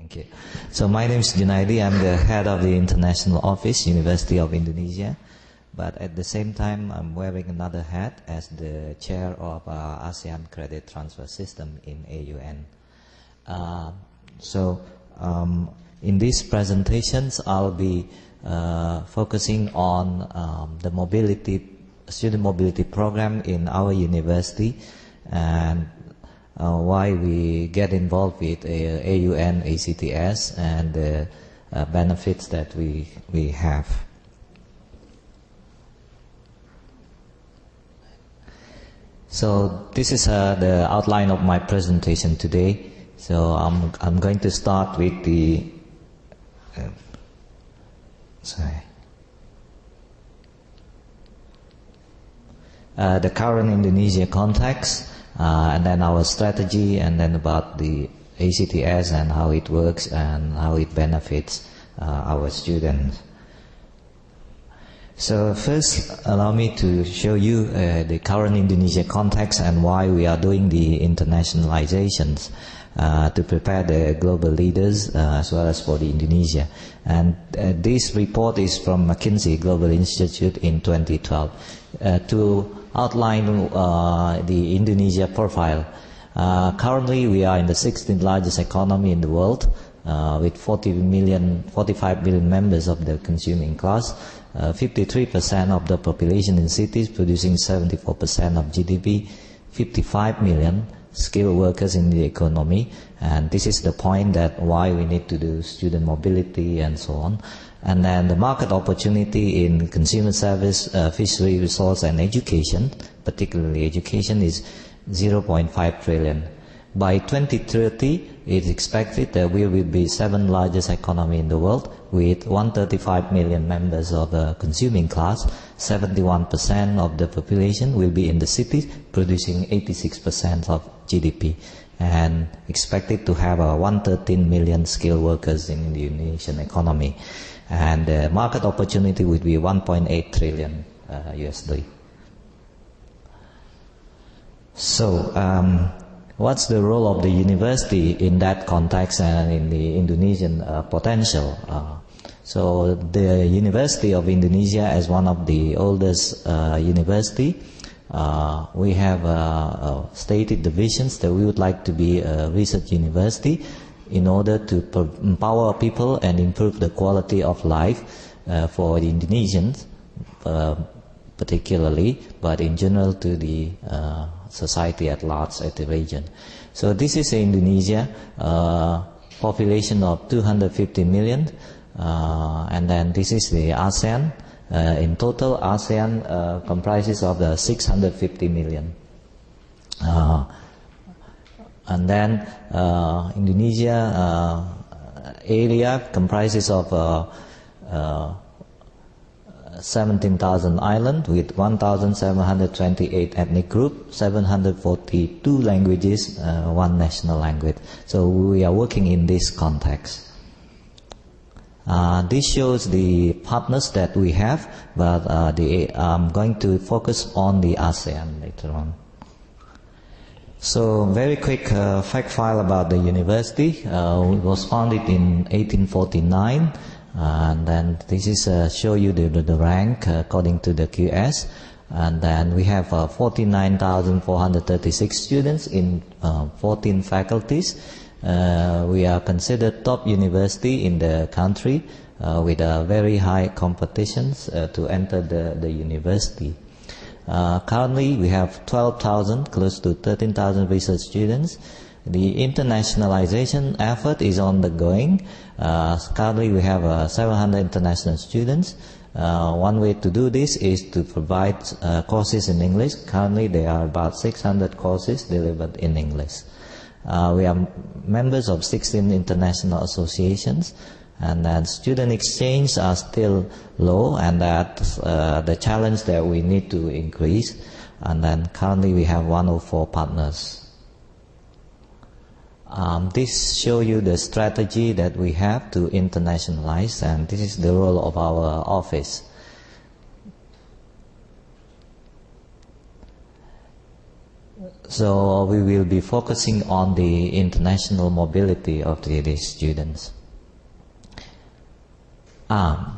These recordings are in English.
Thank you. So my name is Junaidi. I'm the head of the International Office, University of Indonesia. But at the same time, I'm wearing another hat as the chair of ASEAN Credit Transfer System in AUN. In these presentations, I'll be focusing on the student mobility program in our university and why we get involved with AUN-ACTS and the benefits that we have. So this is the outline of my presentation today. So I'm going to start with the the current Indonesia context, and then our strategy, and then about the ACTS and how it works and how it benefits our students. So first, allow me to show you the current Indonesia context and why we are doing the internationalizations to prepare the global leaders as well as for the Indonesia. And this report is from McKinsey Global Institute in 2012 to outline the Indonesia profile. Currently, we are in the 16th largest economy in the world with 45 million members of the consuming class. 53% of the population in cities, producing 74% of GDP, 55 million skilled workers in the economy, and this is the point that why we need to do student mobility and so on. And then the market opportunity in consumer service, fishery, resource and education, particularly education, is 0.5 trillion. By 2030, it's expected that we will be 7th largest economy in the world with 135 million members of the consuming class. 71% of the population will be in the cities, producing 86% of GDP, and expected to have 113 million skilled workers in the Indonesian economy. And the market opportunity would be 1.8 trillion USD. So, what's the role of the university in that context and in the Indonesian potential? So the University of Indonesia, as one of the oldest university, we have stated the visions that we would like to be a research university in order to empower people and improve the quality of life for the Indonesians, particularly, but in general to the society at large at the region. So this is Indonesia, population of 250 million, and then this is the ASEAN. In total, ASEAN comprises of 650 million. And then Indonesia area comprises of 17,000 islands with 1,728 ethnic groups, 742 languages, one national language. So we are working in this context. This shows the partners that we have, but I'm going to focus on the ASEAN later on. So very quick fact file about the university. It was founded in 1849. And then this is show you the rank according to the QS, and then we have 49,436 students in 14 faculties. We are considered top university in the country with very high competitions to enter the university. Currently we have 12,000, close to 13,000 research students. The internationalization effort is ongoing. Currently we have 700 international students. One way to do this is to provide courses in English. Currently there are about 600 courses delivered in English. We are members of 16 international associations, and then student exchange are still low, and that's the challenge that we need to increase. And then currently we have 104 partners. This shows you the strategy that we have to internationalize, and this is the role of our office. So we will be focusing on the international mobility of these students.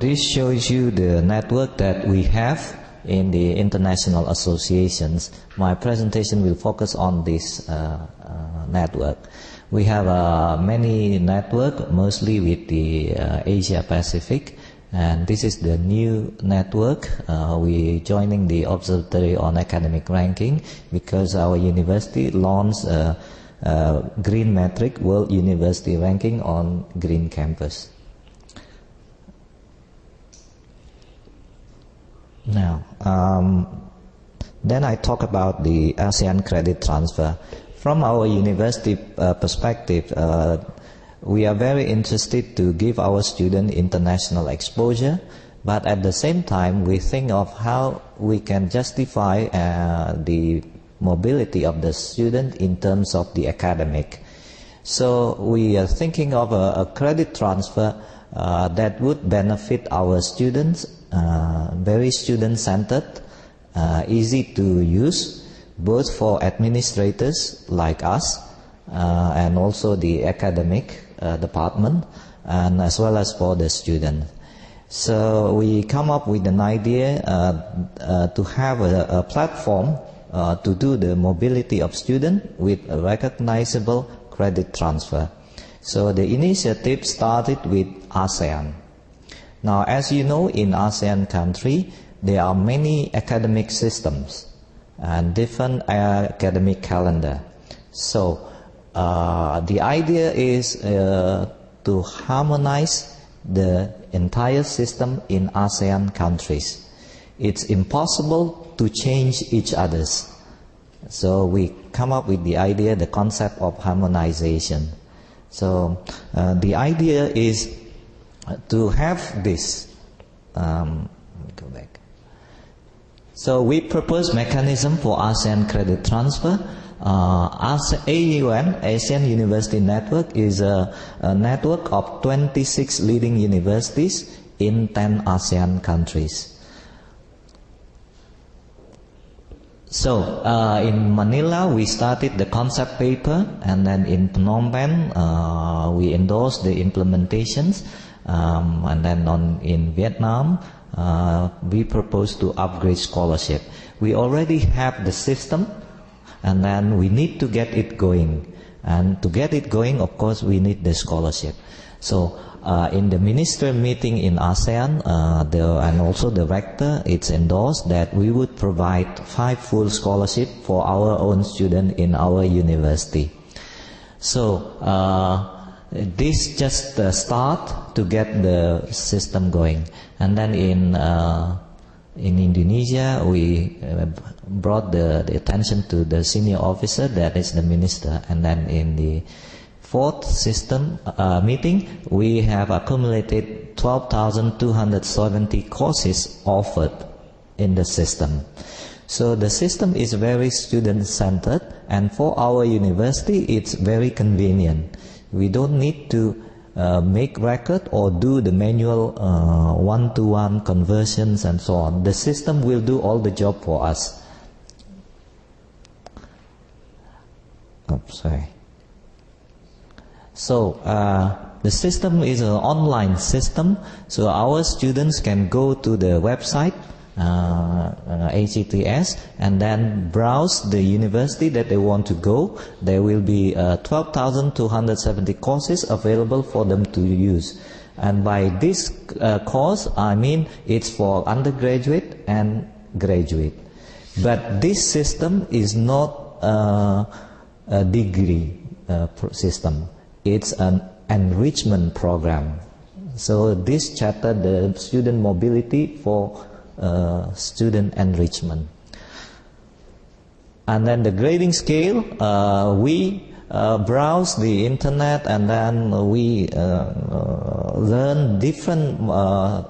This shows you the network that we have in the international associations. My presentation will focus on this network. We have many networks, mostly with the Asia Pacific, and this is the new network. We joining the Observatory on Academic Ranking because our university launched a Green Metric World University Ranking on Green Campus. Now, then I talk about the ASEAN credit transfer. From our university perspective, we are very interested to give our students international exposure, but at the same time we think of how we can justify the mobility of the student in terms of the academic. So we are thinking of a credit transfer that would benefit our students, very student-centered, easy to use, both for administrators like us and also the academic department, and as well as for the student. So we come up with an idea to have a platform to do the mobility of students with a recognizable credit transfer. So the initiative started with ASEAN. Now, as you know, in ASEAN country, there are many academic systems and different academic calendar. So the idea is to harmonize the entire system in ASEAN countries. It's impossible to change each other's. So we come up with the idea, the concept of harmonization. So the idea is to have this. Go back. So we propose mechanism for ASEAN credit transfer. AUN, ASEAN University Network, is a network of 26 leading universities in 10 ASEAN countries. So in Manila we started the concept paper, and then in Phnom Penh we endorsed the implementations, and then in Vietnam we propose to upgrade scholarship. We already have the system, and then we need to get it going. And to get it going, of course, we need the scholarship. So in the ministerial meeting in ASEAN, and also the rector, it's endorsed that we would provide 5 full scholarships for our own students in our university. So this just start to get the system going. And then in Indonesia, we brought the attention to the senior officer, that is the minister. And then in the 4th system meeting, we have accumulated 12,270 courses offered in the system. So the system is very student-centered, and for our university, it's very convenient. We don't need to make record or do the manual one-to-one conversions and so on. The system will do all the job for us. Sorry. So the system is an online system, so our students can go to the website ACTS and then browse the university that they want to go. There will be 12,270 courses available for them to use. And by this course, I mean it's for undergraduate and graduate. But this system is not a degree system. It's an enrichment program. So this chapter, the student mobility for student enrichment. And then the grading scale, we browse the internet, and then we learn different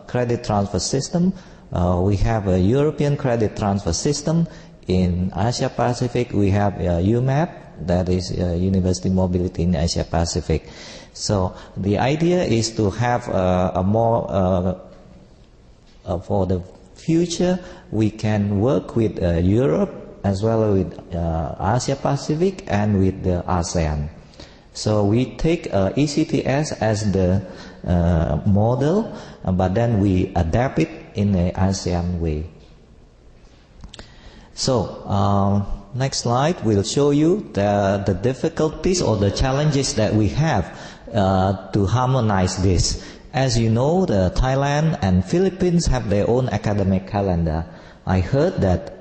credit transfer system. We have a European credit transfer system. In Asia Pacific, we have UMAP, that is University Mobility in Asia Pacific. So the idea is to have a more, for the future, we can work with Europe as well with Asia Pacific and with the ASEAN. So we take ECTS as the model, but then we adapt it in an ASEAN way. So next slide will show you the difficulties or the challenges that we have to harmonize this. As you know, the Thailand and Philippines have their own academic calendar. I heard that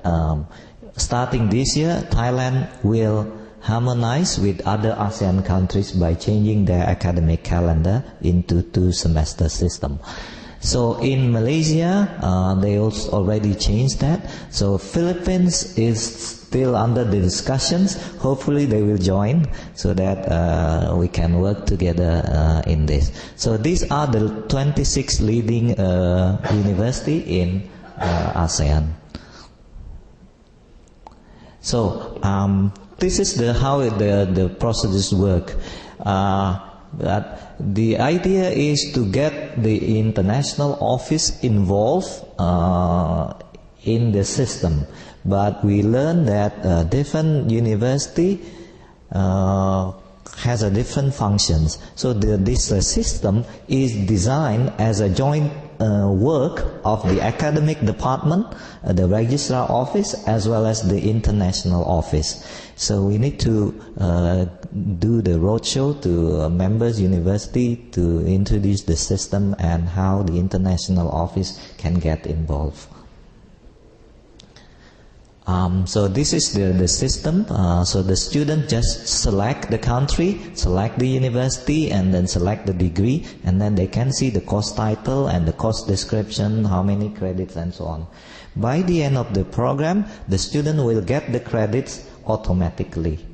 starting this year, Thailand will harmonize with other ASEAN countries by changing their academic calendar into 2-semester system. So in Malaysia, they also already changed that. So Philippines is still under the discussions. Hopefully they will join so that we can work together in this. So these are the 26 leading universities in ASEAN. So this is how the processes work. But the idea is to get the international office involved in the system. But we learned that different university has a different functions. So this system is designed as a joint work of the academic department, the registrar office, as well as the international office. So we need to do the roadshow to members university to introduce the system and how the international office can get involved. So this is the system. So the student just select the country, select the university, and then select the degree, and then they can see the course title and the course description, how many credits, and so on. By the end of the program, the student will get the credits automatically,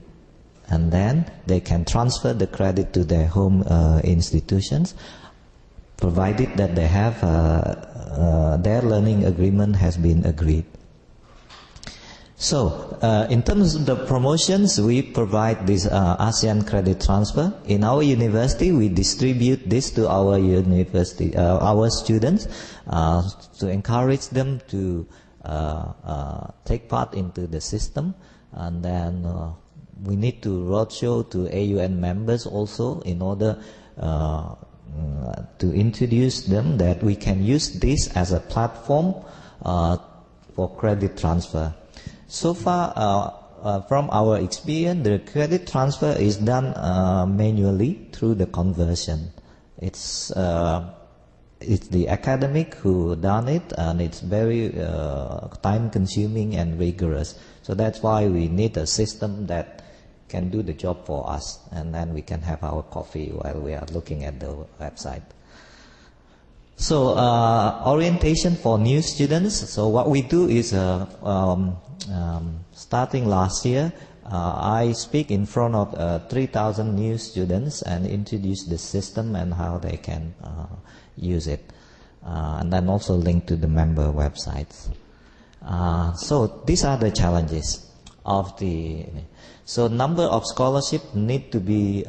and then they can transfer the credit to their home institutions, provided that they have their learning agreement has been agreed. So, in terms of the promotions, we provide this ASEAN credit transfer. In our university, we distribute this to our university, our students, to encourage them to take part into the system. And then we need to roadshow to AUN members also in order to introduce them that we can use this as a platform for credit transfer. So far, from our experience, the credit transfer is done manually through the conversion. It's the academic who done it, and it's very time-consuming and rigorous. So that's why we need a system that can do the job for us, and then we can have our coffee while we are looking at the website. So orientation for new students. So what we do is starting last year, I speak in front of 3,000 new students and introduce the system and how they can use it, and then also link to the member websites. So these are the challenges of the. So number of scholarships need to be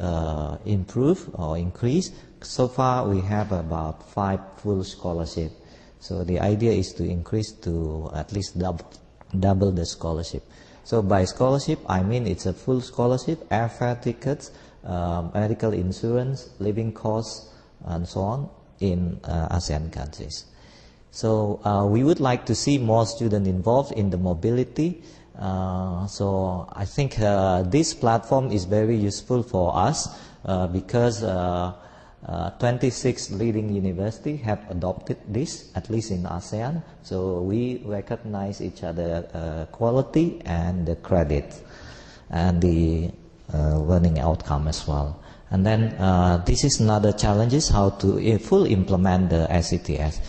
improved or increased. So far we have about 5 full scholarships. So the idea is to increase to at least double the scholarship. So by scholarship, I mean it's a full scholarship, airfare tickets, medical insurance, living costs, and so on in ASEAN countries. So we would like to see more students involved in the mobility. So I think this platform is very useful for us because 26 leading universities have adopted this, at least in ASEAN. So we recognize each other quality and the credit and the learning outcome as well. And then this is another challenge, is how to fully implement the ACTS.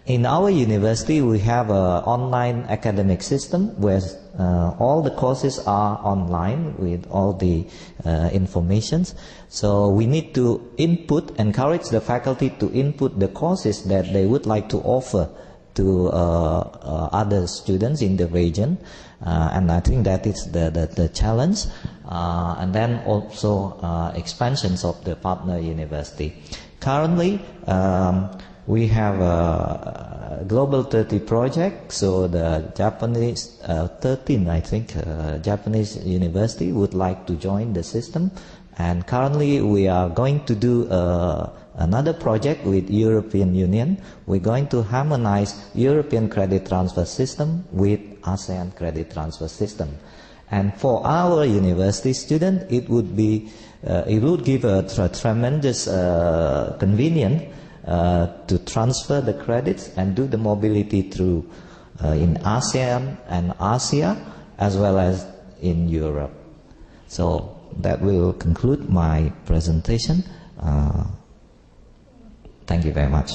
In our university, we have an online academic system where all the courses are online with all the informations. So we need to encourage the faculty to input the courses that they would like to offer to other students in the region. And I think that is the challenge. And then also expansions of the partner university. Currently, We have a Global 30 project, so the Japanese, 13 I think, Japanese university would like to join the system. And currently we are going to do another project with European Union. We're going to harmonize European credit transfer system with ASEAN credit transfer system. And for our university student, it would give a tremendous convenience to transfer the credits and do the mobility through in ASEAN and Asia as well as in Europe. So that will conclude my presentation. Thank you very much.